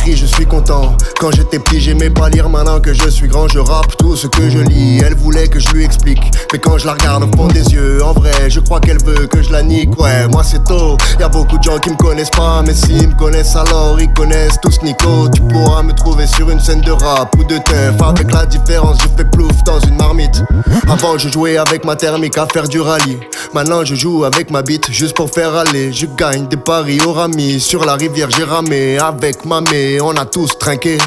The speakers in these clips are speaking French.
j'écris, je suis content. Quand j'étais petit, j'aimais pas lire. Maintenant que je suis grand, je rappe tout ce que je lis. Elle voulait que je lui explique, mais quand je la regarde au fond des yeux, en vrai, je crois qu'elle veut que je la nique. Ouais, moi c'est tôt, y'a beaucoup de gens qui me connaissent pas, mais s'ils me connaissent alors ils connaissent tous Nico. Tu pourras me trouver sur une scène de rap ou de teuf. Avec la différence, je fais plouf dans une marmite. Avant je jouais avec ma thermique à faire du rallye. Maintenant je joue avec ma bite juste pour faire aller. Je gagne des paris au rami. Sur la rivière j'ai ramé avec mamé, on a tous trinqué.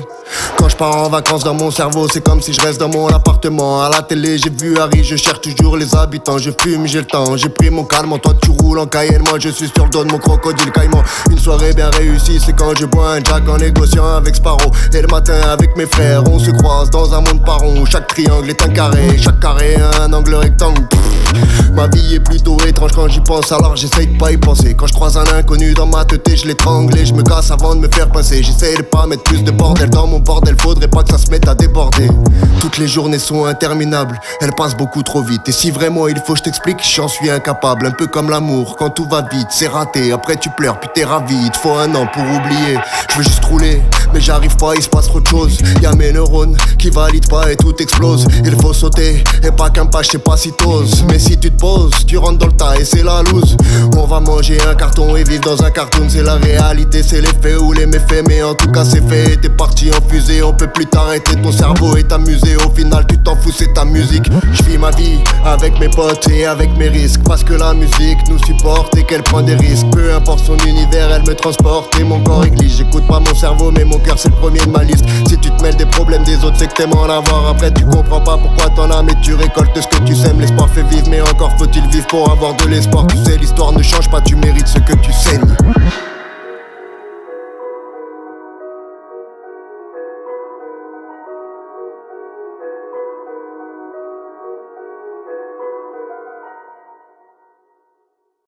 Quand je pars en vacances dans mon cerveau, c'est comme si je reste dans mon appartement. À la télé j'ai vu Harry, je cherche toujours les habitants. Je fume, j'ai le temps, j'ai pris mon calme. Toi tu roules en Cayenne, moi je suis sur le dos de mon crocodile caïman. Une soirée bien réussie, c'est quand je bois un jack en négociant avec Sparrow. Et le matin avec mes frères, on se croise dans un monde par rond. Chaque triangle est un carré, chaque carré un angle rectangle. Ma vie est plutôt étrange quand j'y pense, alors j'essaye de pas y penser. Quand je croise un inconnu dans ma tête, je l'étrangle et je me casse avant de me faire passer. J'essaye de pas mettre plus de bordel dans mon bordel, faudrait pas que ça se mette à déborder. Toutes les journées sont interminables, elles passent beaucoup trop vite. Et si vraiment il faut que je t'explique, j'en suis incapable. Un peu comme l'amour, quand tout va vite, c'est raté. Après tu pleures, puis t'es ravi, il te faut un an pour oublier. Je veux juste rouler, mais j'arrive pas, il se passe trop de choses. Y'a mes neurones qui valident pas et tout explose. Il faut sauter, et pas qu'un pas, je sais pas si t'oses. Mais si tu te poses, tu rentres dans le tas et c'est la loose. On va manger un carton et vivre dans un cartoon. C'est la réalité, c'est les faits ou les méfaits. Mais en tout cas c'est fait, t'es parti en fusée. On peut plus t'arrêter, ton cerveau est amusé. Au final tu t'en fous, c'est ta musique. Je vis ma vie avec mes potes et avec mes risques. Parce que la musique nous supporte et qu'elle prend des risques. Peu importe son univers, elle me transporte et mon corps est glisse. J'écoute pas mon cerveau mais mon cœur c'est le premier de ma liste. Si tu te mêles des problèmes des autres, c'est que t'aimes en avoir. Après tu comprends pas pourquoi t'en as, mais tu récoltes ce que tu sèmes. L'espoir fait vivre, mais encore faut-il vivre pour avoir de l'espoir. Tu sais l'histoire ne change pas, tu mérites ce que tu saignes.